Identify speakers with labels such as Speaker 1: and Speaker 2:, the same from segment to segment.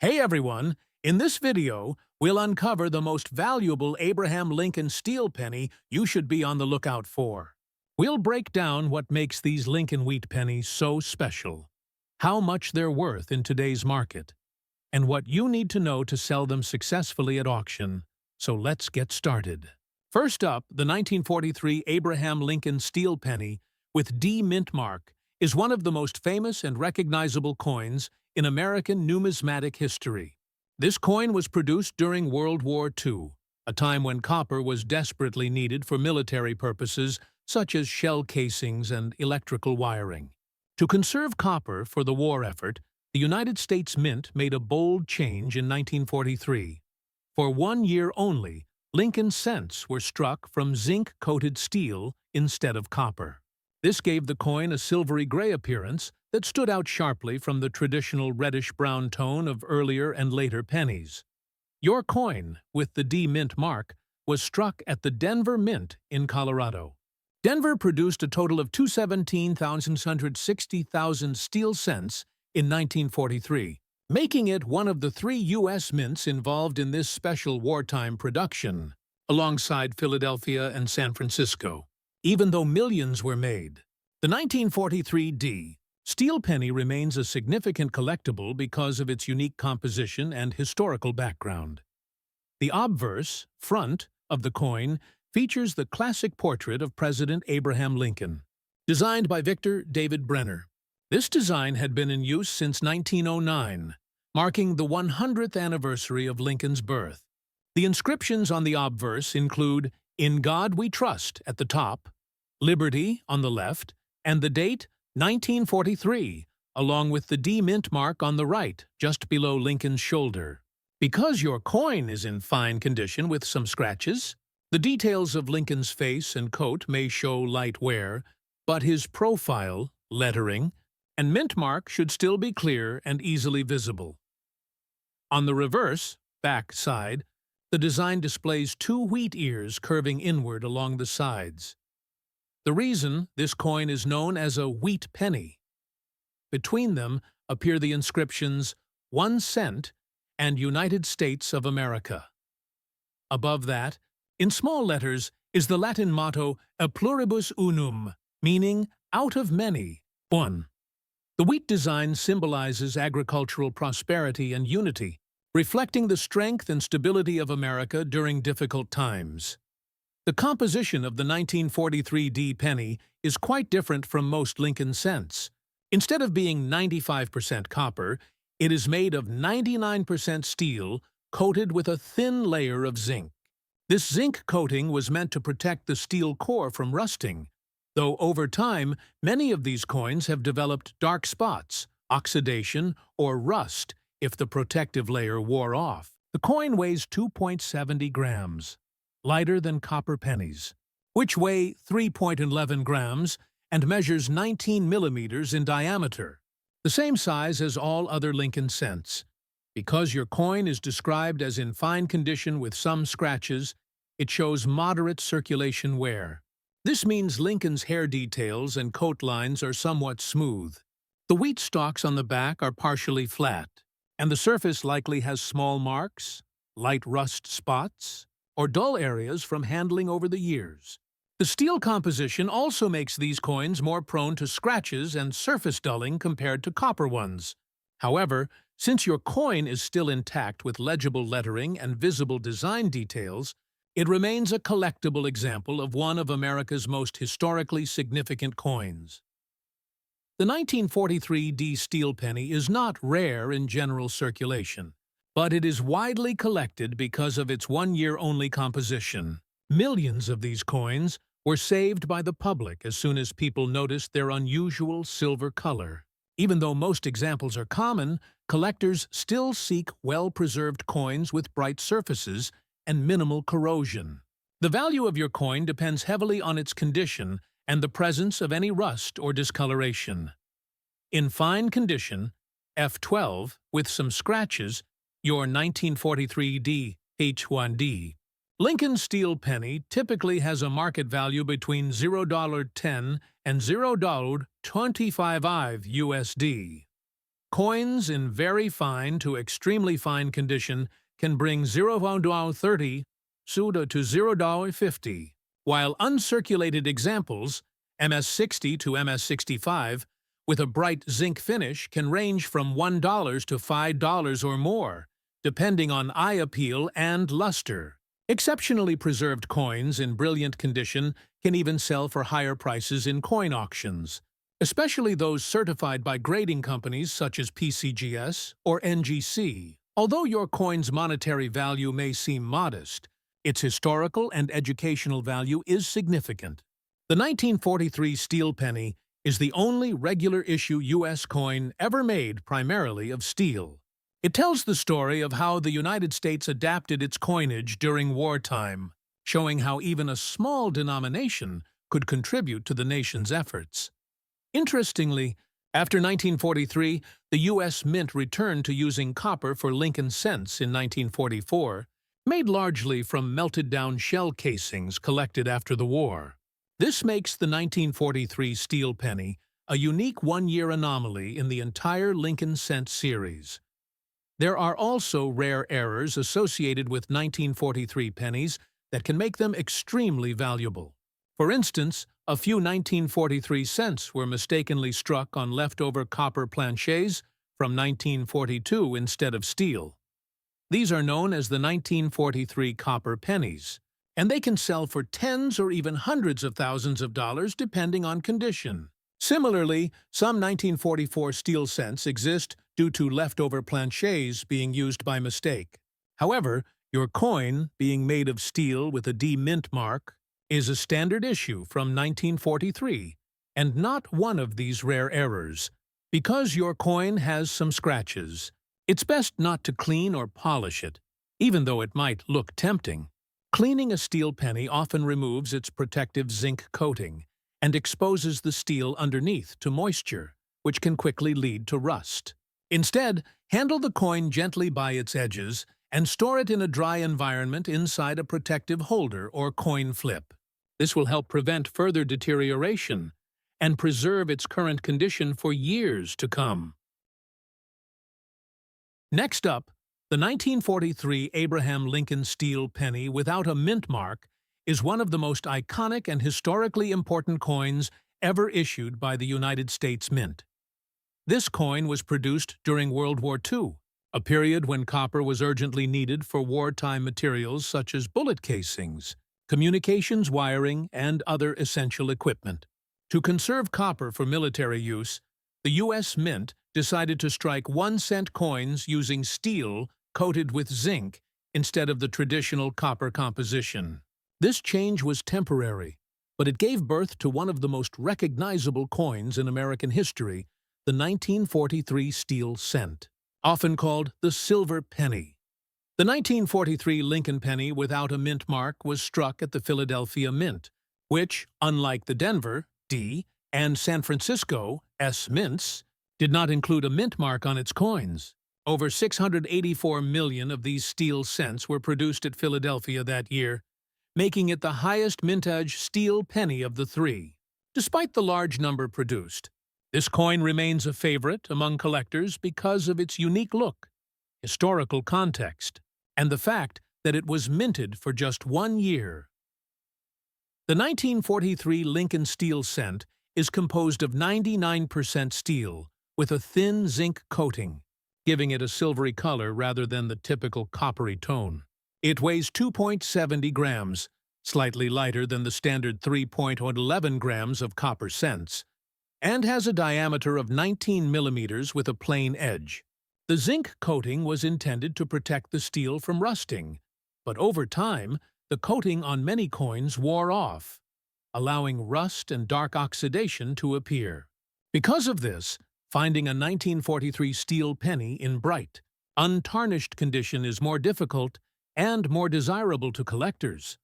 Speaker 1: Hey everyone! In this video, we'll uncover the most valuable Abraham Lincoln steel penny you should be on the lookout for. We'll break down what makes these Lincoln wheat pennies so special, how much they're worth in today's market, and what you need to know to sell them successfully at auction. So let's get started. First up, the 1943 Abraham Lincoln steel penny with D mint mark is one of the most famous and recognizable coins in American numismatic history. This coin was produced during World War II, a time when copper was desperately needed for military purposes such as shell casings and electrical wiring. To conserve copper for the war effort, the United States Mint made a bold change in 1943. For 1 year only, Lincoln cents were struck from zinc-coated steel instead of copper. This gave the coin a silvery gray appearance that stood out sharply from the traditional reddish-brown tone of earlier and later pennies. Your coin, with the D Mint mark, was struck at the Denver Mint in Colorado. Denver produced a total of 217,660,000 steel cents in 1943, making it one of the 3 U.S. mints involved in this special wartime production, alongside Philadelphia and San Francisco. Even though millions were made, the 1943 D steel penny remains a significant collectible because of its unique composition and historical background. The obverse, front, of the coin features the classic portrait of President Abraham Lincoln, designed by Victor David Brenner. This design had been in use since 1909, marking the 100th anniversary of Lincoln's birth. The inscriptions on the obverse include "In God We Trust" at the top, "Liberty" on the left, and the date 1943, along with the D Mint mark on the right, just below Lincoln's shoulder. Because your coin is in fine condition with some scratches, the details of Lincoln's face and coat may show light wear, but his profile, lettering, and mint mark should still be clear and easily visible. On the reverse, back side, the design displays 2 wheat ears curving inward along the sides. The reason this coin is known as a wheat penny. Between them appear the inscriptions 1 cent and United States of America. Above that, in small letters, is the Latin motto "A pluribus unum," meaning "out of many, one." The wheat design symbolizes agricultural prosperity and unity, reflecting the strength and stability of America during difficult times. The composition of the 1943 D penny is quite different from most Lincoln cents. Instead of being 95% copper, it is made of 99% steel coated with a thin layer of zinc. This zinc coating was meant to protect the steel core from rusting, though over time many of these coins have developed dark spots, oxidation, or rust if the protective layer wore off. The coin weighs 2.70 grams. Lighter than copper pennies, which weigh 3.11 grams and measures 19 millimeters in diameter, the same size as all other Lincoln cents. Because your coin is described as in fine condition with some scratches, it shows moderate circulation wear. This means Lincoln's hair details and coat lines are somewhat smooth. The wheat stalks on the back are partially flat, and the surface likely has small marks, light rust spots, or dull areas from handling over the years. The steel composition also makes these coins more prone to scratches and surface dulling compared to copper ones. However, since your coin is still intact with legible lettering and visible design details, it remains a collectible example of one of America's most historically significant coins. The 1943 D steel penny is not rare in general circulation, but it is widely collected because of its 1 year only composition. Millions of these coins were saved by the public as soon as people noticed their unusual silver color. Even though most examples are common, collectors still seek well-preserved coins with bright surfaces and minimal corrosion. The value of your coin depends heavily on its condition and the presence of any rust or discoloration. In fine condition, F12, with some scratches, your 1943 D H1D. Lincoln steel penny typically has a market value between $0.10 and $0.25 USD. Coins in very fine to extremely fine condition can bring $0.30 to $0.50, while uncirculated examples, MS-60 to MS-65, with a bright zinc finish can range from $1 to $5 or more, depending on eye appeal and luster. Exceptionally preserved coins in brilliant condition can even sell for higher prices in coin auctions, especially those certified by grading companies such as PCGS or NGC. Although your coin's monetary value may seem modest, its historical and educational value is significant. The 1943 steel penny is the only regular-issue U.S. coin ever made primarily of steel. It tells the story of how the United States adapted its coinage during wartime, showing how even a small denomination could contribute to the nation's efforts. Interestingly, after 1943, the U.S. Mint returned to using copper for Lincoln cents in 1944, made largely from melted-down shell casings collected after the war. This makes the 1943 steel penny a unique one-year anomaly in the entire Lincoln cent series. There are also rare errors associated with 1943 pennies that can make them extremely valuable. For instance, a few 1943 cents were mistakenly struck on leftover copper planchets from 1942 instead of steel. These are known as the 1943 copper pennies, and they can sell for tens or even hundreds of thousands of dollars depending on condition. Similarly, some 1944 steel cents exist due to leftover planchets being used by mistake. However, your coin, being made of steel with a D mint mark, is a standard issue from 1943, and not one of these rare errors. Because your coin has some scratches, it's best not to clean or polish it, even though it might look tempting. Cleaning a steel penny often removes its protective zinc coating and exposes the steel underneath to moisture, which can quickly lead to rust. Instead, handle the coin gently by its edges and store it in a dry environment inside a protective holder or coin flip. This will help prevent further deterioration and preserve its current condition for years to come. Next up, the 1943 Abraham Lincoln steel penny without a mint mark is one of the most iconic and historically important coins ever issued by the United States Mint. This coin was produced during World War II, a period when copper was urgently needed for wartime materials such as bullet casings, communications wiring, and other essential equipment. To conserve copper for military use, the U.S. Mint decided to strike 1-cent coins using steel coated with zinc instead of the traditional copper composition. This change was temporary, but it gave birth to one of the most recognizable coins in American history, the 1943 steel cent, often called the silver penny. The 1943 Lincoln penny without a mint mark was struck at the Philadelphia Mint, which, unlike the Denver D and San Francisco S mints, did not include a mint mark on its coins. Over 684 million of these steel cents were produced at Philadelphia that year, making it the highest mintage steel penny of the three. Despite the large number produced, this coin remains a favorite among collectors because of its unique look, historical context, and the fact that it was minted for just 1 year. The 1943 Lincoln steel cent is composed of 99% steel with a thin zinc coating, giving it a silvery color rather than the typical coppery tone. It weighs 2.70 grams, slightly lighter than the standard 3.11 grams of copper cents, and has a diameter of 19 millimeters with a plain edge. The zinc coating was intended to protect the steel from rusting, but over time, the coating on many coins wore off, allowing rust and dark oxidation to appear. Because of this, finding a 1943 steel penny in bright, untarnished condition is more difficult and more desirable to collectors.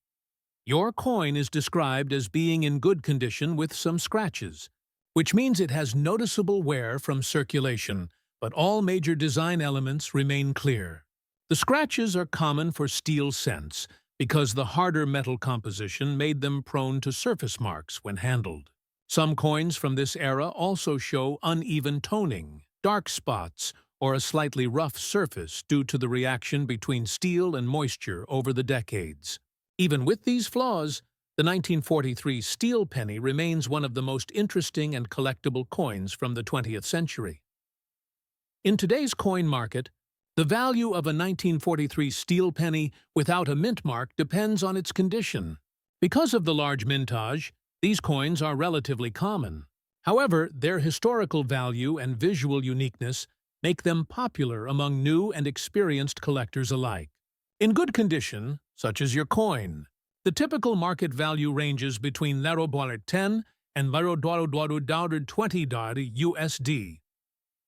Speaker 1: Your coin is described as being in good condition with some scratches, which means it has noticeable wear from circulation, but all major design elements remain clear. The scratches are common for steel cents because the harder metal composition made them prone to surface marks when handled. Some coins from this era also show uneven toning, dark spots, or a slightly rough surface due to the reaction between steel and moisture over the decades. Even with these flaws, the 1943 steel penny remains one of the most interesting and collectible coins from the 20th century. In today's coin market, the value of a 1943 steel penny without a mint mark depends on its condition. Because of the large mintage, these coins are relatively common. However, their historical value and visual uniqueness make them popular among new and experienced collectors alike. In good condition, such as your coin, the typical market value ranges between $10 and $20 USD.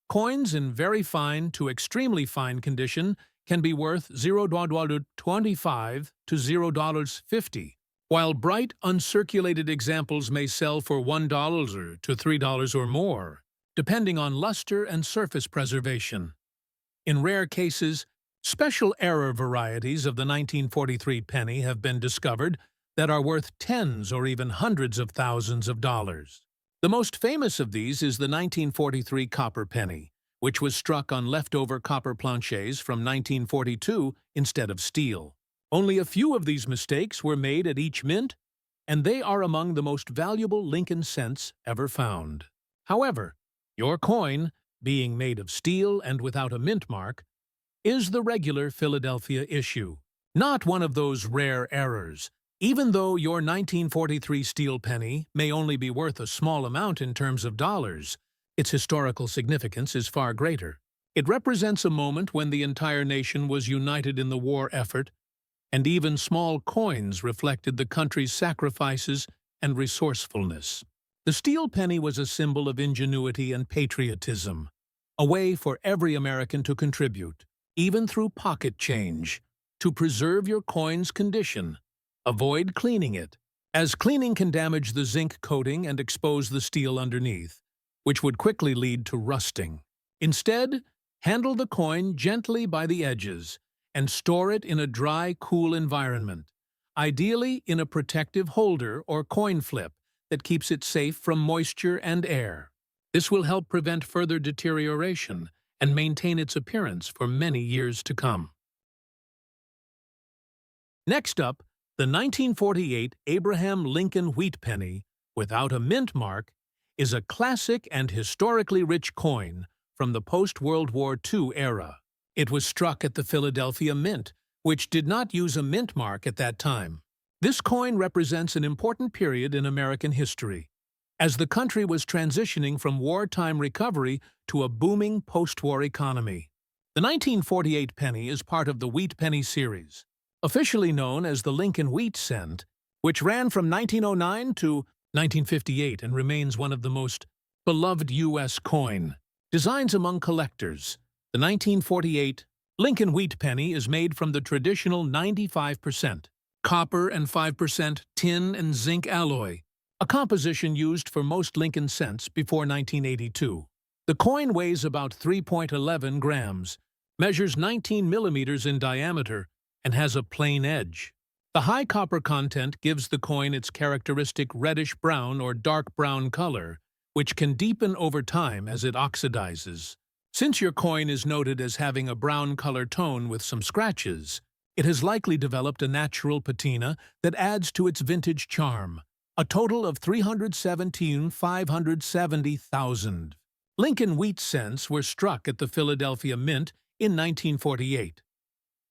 Speaker 1: Coins in very fine to extremely fine condition can be worth $0.25 to $0.50, while bright, uncirculated examples may sell for $1 to $3 or more, depending on luster and surface preservation. In rare cases, special error varieties of the 1943 penny have been discovered that are worth tens or even hundreds of thousands of dollars. The most famous of these is the 1943 copper penny, which was struck on leftover copper planchets from 1942 instead of steel. Only a few of these mistakes were made at each mint, and they are among the most valuable Lincoln cents ever found. However, your coin, being made of steel and without a mint mark, is the regular Philadelphia issue, not one of those rare errors. Even though your 1943 steel penny may only be worth a small amount in terms of dollars, its historical significance is far greater. It represents a moment when the entire nation was united in the war effort, and even small coins reflected the country's sacrifices and resourcefulness. The steel penny was a symbol of ingenuity and patriotism, a way for every American to contribute, even through pocket change, to preserve your coin's condition. Avoid cleaning it, as cleaning can damage the zinc coating and expose the steel underneath, which would quickly lead to rusting. Instead, handle the coin gently by the edges and store it in a dry, cool environment, ideally in a protective holder or coin flip that keeps it safe from moisture and air. This will help prevent further deterioration and maintain its appearance for many years to come. Next up, the 1948 Abraham Lincoln wheat penny, without a mint mark, is a classic and historically rich coin from the post-World War II era. It was struck at the Philadelphia Mint, which did not use a mint mark at that time. This coin represents an important period in American history, as the country was transitioning from wartime recovery to a booming post-war economy. The 1948 penny is part of the wheat penny series, officially known as the Lincoln Wheat Cent, which ran from 1909 to 1958 and remains one of the most beloved U.S. coin. Designs among collectors. The 1948 Lincoln Wheat penny is made from the traditional 95% copper and 5% tin and zinc alloy, a composition used for most Lincoln cents before 1982. The coin weighs about 3.11 grams, measures 19 millimeters in diameter, and has a plain edge. The high copper content gives the coin its characteristic reddish-brown or dark brown color, which can deepen over time as it oxidizes. Since your coin is noted as having a brown color tone with some scratches, it has likely developed a natural patina that adds to its vintage charm. A total of 317,570,000 Lincoln wheat cents were struck at the Philadelphia Mint in 1948.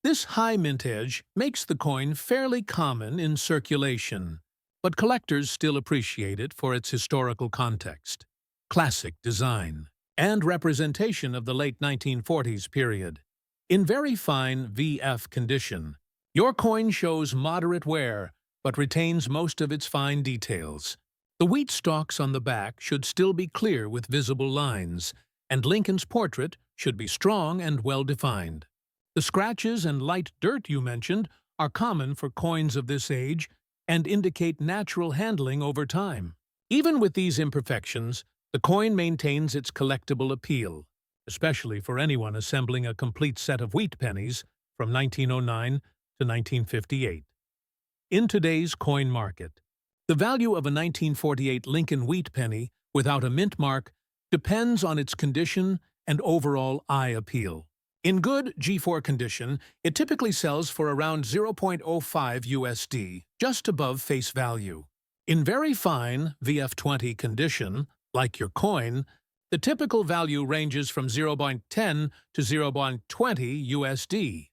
Speaker 1: This high mintage makes the coin fairly common in circulation, but collectors still appreciate it for its historical context, classic design, and representation of the late 1940s period. In very fine VF condition, your coin shows moderate wear but retains most of its fine details. The wheat stalks on the back should still be clear with visible lines, and Lincoln's portrait should be strong and well-defined. The scratches and light dirt you mentioned are common for coins of this age and indicate natural handling over time. Even with these imperfections, the coin maintains its collectible appeal, especially for anyone assembling a complete set of wheat pennies from 1909 to 1958. In today's coin market, the value of a 1948 Lincoln wheat penny without a mint mark depends on its condition and overall eye appeal. In good G4 condition, it typically sells for around 0.05 USD, just above face value. In very fine VF20 condition, like your coin, the typical value ranges from 0.10 to 0.20 USD.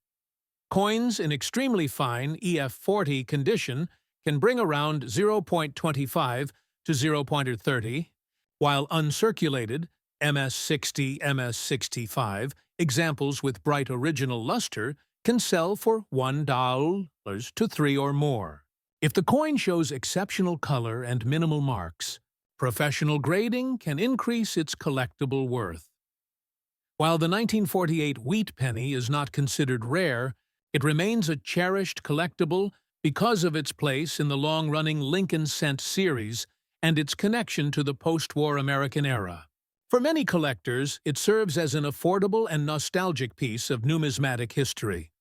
Speaker 1: Coins in extremely fine EF40 condition can bring around 0.25 to 0.30, while uncirculated MS60, MS65 examples with bright original luster can sell for $1 to $3 or more. If the coin shows exceptional color and minimal marks, professional grading can increase its collectible worth. While the 1948 wheat penny is not considered rare, it remains a cherished collectible because of its place in the long-running Lincoln Cent series and its connection to the post-war American era. For many collectors, it serves as an affordable and nostalgic piece of numismatic history.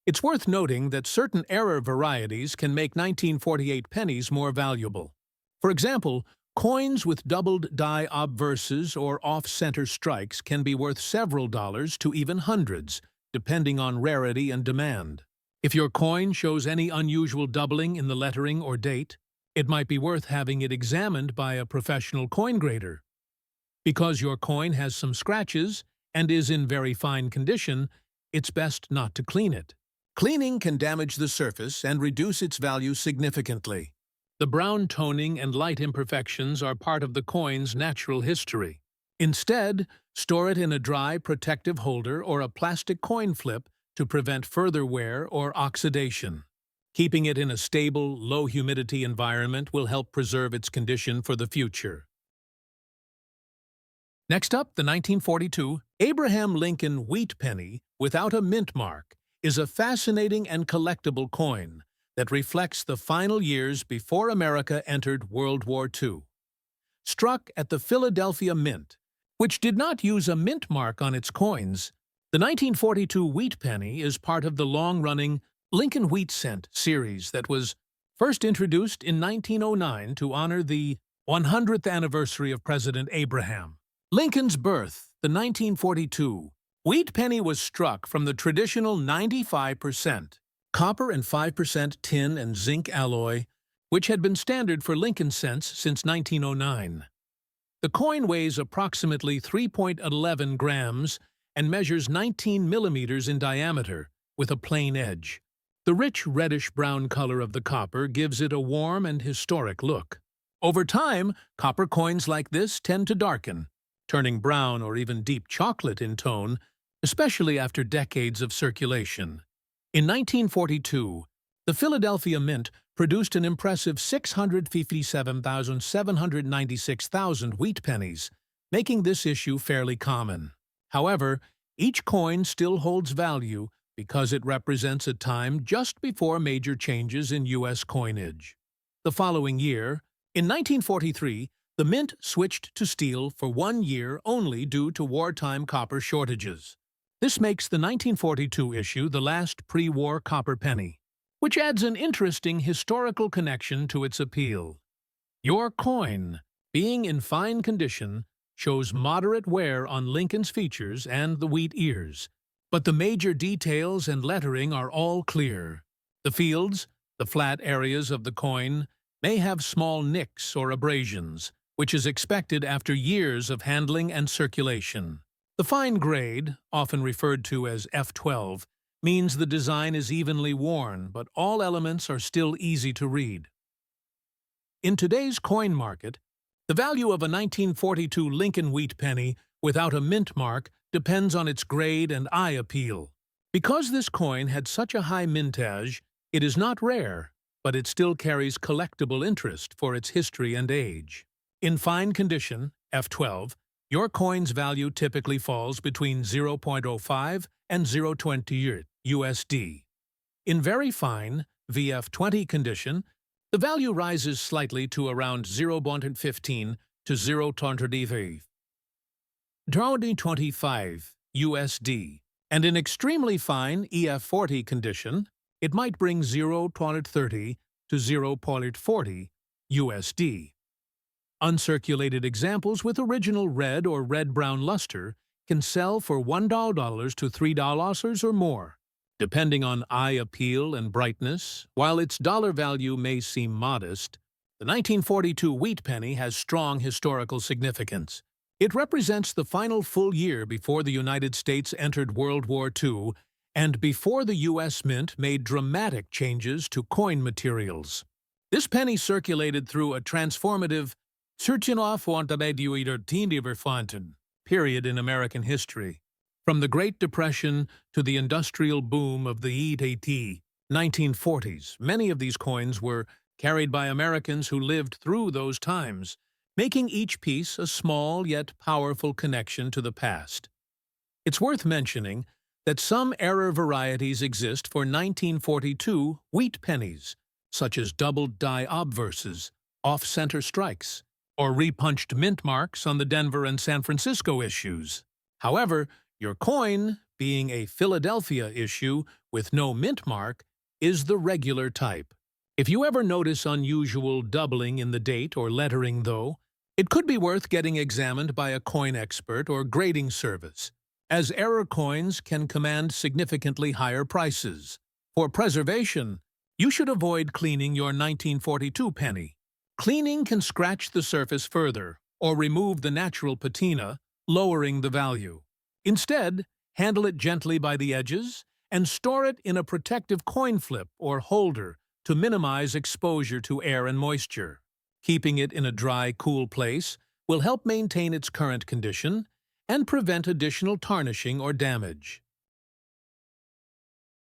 Speaker 1: It's worth noting that certain era varieties can make 1948 pennies more valuable. For example, coins with doubled die obverses or off-center strikes can be worth several dollars to even hundreds, depending on rarity and demand. If your coin shows any unusual doubling in the lettering or date, it might be worth having it examined by a professional coin grader. Because your coin has some scratches and is in very fine condition, it's best not to clean it. Cleaning can damage the surface and reduce its value significantly. The brown toning and light imperfections are part of the coin's natural history. Instead, store it in a dry, protective holder or a plastic coin flip to prevent further wear or oxidation. Keeping it in a stable, low-humidity environment will help preserve its condition for the future. Next up, the 1942 Abraham Lincoln wheat penny without a mint mark is a fascinating and collectible coin that reflects the final years before America entered World War II. Struck at the Philadelphia Mint, which did not use a mint mark on its coins, the 1942 wheat penny is part of the long-running Lincoln Wheat Cent series that was first introduced in 1909 to honor the 100th anniversary of President Abraham Lincoln's birth. The 1942 wheat penny was struck from the traditional 95% copper and 5% tin and zinc alloy, which had been standard for Lincoln cents since 1909. The coin weighs approximately 3.11 grams and measures 19 millimeters in diameter, with a plain edge. The rich reddish-brown color of the copper gives it a warm and historic look. Over time, copper coins like this tend to darken, turning brown or even deep chocolate in tone, especially after decades of circulation. In 1942, the Philadelphia Mint produced an impressive 657,796,000 wheat pennies, making this issue fairly common. However, each coin still holds value because it represents a time just before major changes in U.S. coinage. The following year, in 1943, the Mint switched to steel for 1 year only due to wartime copper shortages. This makes the 1942 issue the last pre-war copper penny, which adds an interesting historical connection to its appeal. Your coin, being in fine condition, shows moderate wear on Lincoln's features and the wheat ears, but the major details and lettering are all clear. The fields, the flat areas of the coin, may have small nicks or abrasions, which is expected after years of handling and circulation. The fine grade, often referred to as F12, means the design is evenly worn, but all elements are still easy to read. In today's coin market, the value of a 1942 Lincoln wheat penny without a mint mark depends on its grade and eye appeal. Because this coin had such a high mintage, it is not rare, but it still carries collectible interest for its history and age. In fine condition, F12, your coin's value typically falls between 0.05 and 0.20 USD. In very fine, VF20 condition, the value rises slightly to around 0.15 to 0.25 USD, and in extremely fine EF40 condition, it might bring 0.30 to 0.40 USD. Uncirculated examples with original red or red-brown luster can sell for $1 to $3 or more, depending on eye appeal and brightness. While its dollar value may seem modest, the 1942 wheat penny has strong historical significance. It represents the final full year before the United States entered World War II and before the U.S. Mint made dramatic changes to coin materials. This penny circulated through a transformative period in American history. From the Great Depression to the industrial boom of the 1940s, many of these coins were carried by Americans who lived through those times, making each piece a small yet powerful connection to the past. It's worth mentioning that some error varieties exist for 1942 wheat pennies, such as doubled die obverses, off-center strikes, or repunched mint marks on the Denver and San Francisco issues. However, your coin, being a Philadelphia issue with no mint mark, is the regular type. If you ever notice unusual doubling in the date or lettering, though, it could be worth getting examined by a coin expert or grading service, as error coins can command significantly higher prices. For preservation, you should avoid cleaning your 1942 penny. Cleaning can scratch the surface further or remove the natural patina, lowering the value. Instead, handle it gently by the edges and store it in a protective coin flip or holder to minimize exposure to air and moisture. Keeping it in a dry, cool place will help maintain its current condition and prevent additional tarnishing or damage.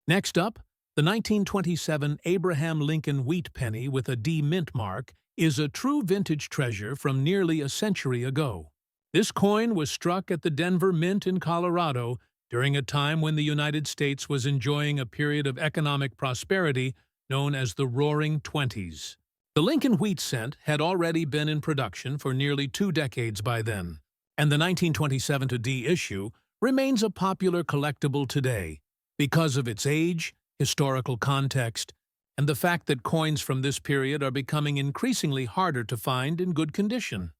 Speaker 1: Next up, the 1927 Abraham Lincoln wheat penny with a D mint mark is a true vintage treasure from nearly a century ago. This coin was struck at the Denver Mint in Colorado during a time when the United States was enjoying a period of economic prosperity known as the Roaring Twenties. The Lincoln wheat cent had already been in production for nearly 2 decades by then, and the 1927 D issue remains a popular collectible today because of its age, historical context, and the fact that coins from this period are becoming increasingly harder to find in good condition.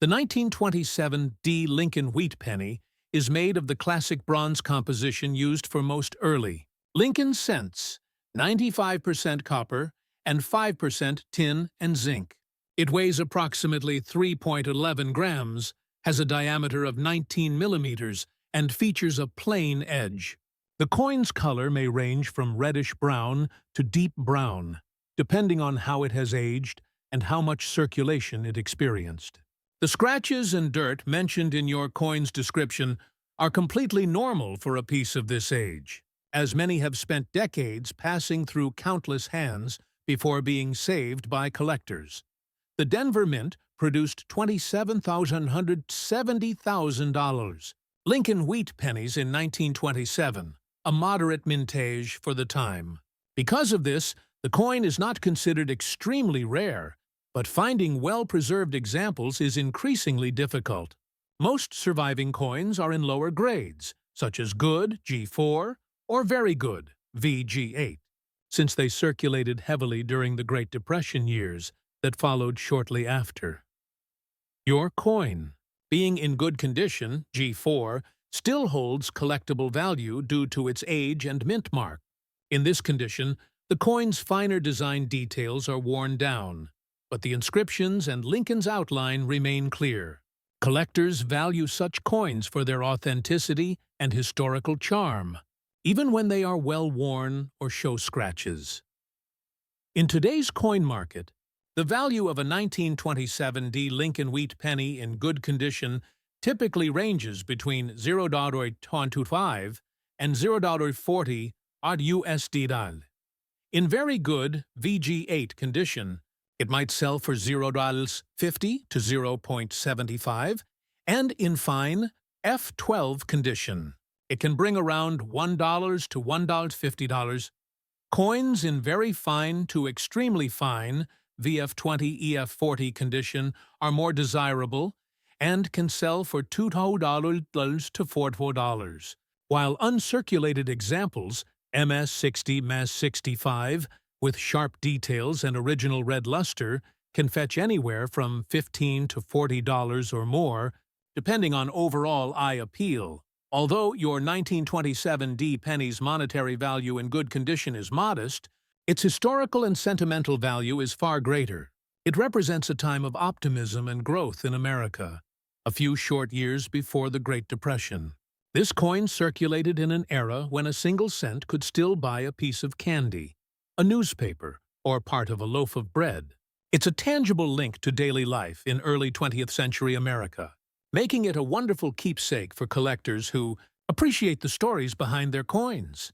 Speaker 1: The 1927 D Lincoln wheat penny is made of the classic bronze composition used for most early Lincoln cents, 95% copper and 5% tin and zinc. It weighs approximately 3.11 grams, has a diameter of 19 millimeters, and features a plain edge. The coin's color may range from reddish-brown to deep brown, depending on how it has aged and how much circulation it experienced. The scratches and dirt mentioned in your coin's description are completely normal for a piece of this age, as many have spent decades passing through countless hands before being saved by collectors. The Denver Mint produced $27,170,000 Lincoln wheat pennies in 1927, a moderate mintage for the time. Because of this, the coin is not considered extremely rare, but finding well-preserved examples is increasingly difficult. Most surviving coins are in lower grades, such as good G4 or very good VG8, since they circulated heavily during the Great Depression years that followed shortly after. Your coin, being in good condition, G4, still holds collectible value due to its age and mint mark. In this condition, the coin's finer design details are worn down, but the inscriptions and Lincoln's outline remain clear. Collectors value such coins for their authenticity and historical charm, even when they are well-worn or show scratches. In today's coin market, the value of a 1927 D Lincoln wheat penny in good condition typically ranges between $0.25 and $0.40 USD. In very good VG8 condition, it might sell for $0.50 to $0.75, and in fine F12 condition, it can bring around $1 to $1.50. Coins in very fine to extremely fine VF20 EF40 condition are more desirable and can sell for $2 to $4, while uncirculated examples, MS60, MS65, with sharp details and original red luster, can fetch anywhere from $15 to $40 or more, depending on overall eye appeal. Although your 1927 D penny's monetary value in good condition is modest, its historical and sentimental value is far greater. It represents a time of optimism and growth in America, a few short years before the Great Depression. This coin circulated in an era when a single cent could still buy a piece of candy, a newspaper, or part of a loaf of bread. It's a tangible link to daily life in early 20th century America, making it a wonderful keepsake for collectors who appreciate the stories behind their coins.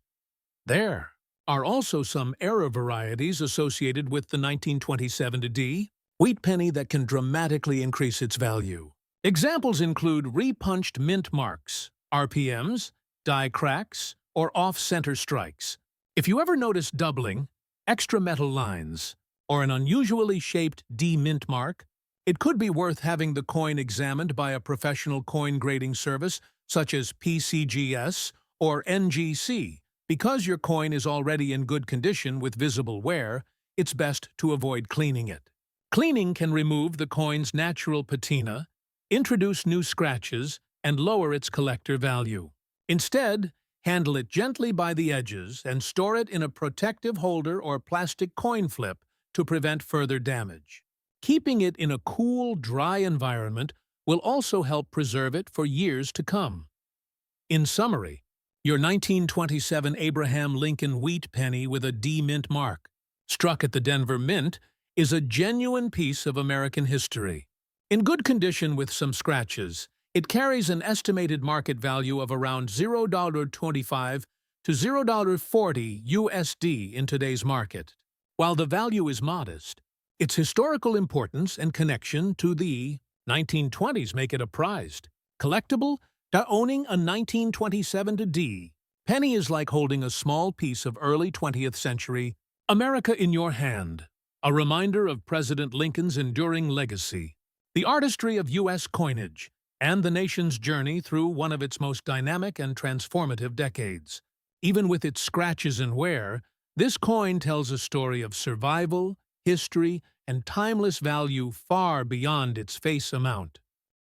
Speaker 1: There are also some era varieties associated with the 1927 D wheat penny that can dramatically increase its value. Examples include repunched mint marks, RPMs, die cracks, or off-center strikes. If you ever notice doubling, extra metal lines, or an unusually shaped D mint mark, it could be worth having the coin examined by a professional coin grading service such as PCGS or NGC. Because your coin is already in good condition with visible wear, it's best to avoid cleaning it. Cleaning can remove the coin's natural patina, introduce new scratches, and lower its collector value. Instead, handle it gently by the edges and store it in a protective holder or plastic coin flip to prevent further damage. Keeping it in a cool, dry environment will also help preserve it for years to come. In summary, your 1927 Abraham Lincoln wheat penny with a D mint mark, struck at the Denver Mint, is a genuine piece of American history. In good condition with some scratches, it carries an estimated market value of around $0.25 to $0.40 USD in today's market. While the value is modest, its historical importance and connection to the 1920s make it a prized, collectible. Owning a 1927 D penny is like holding a small piece of early 20th century America in your hand, a reminder of President Lincoln's enduring legacy, the artistry of U.S. coinage, and the nation's journey through one of its most dynamic and transformative decades. Even with its scratches and wear, this coin tells a story of survival, history, and timeless value far beyond its face amount.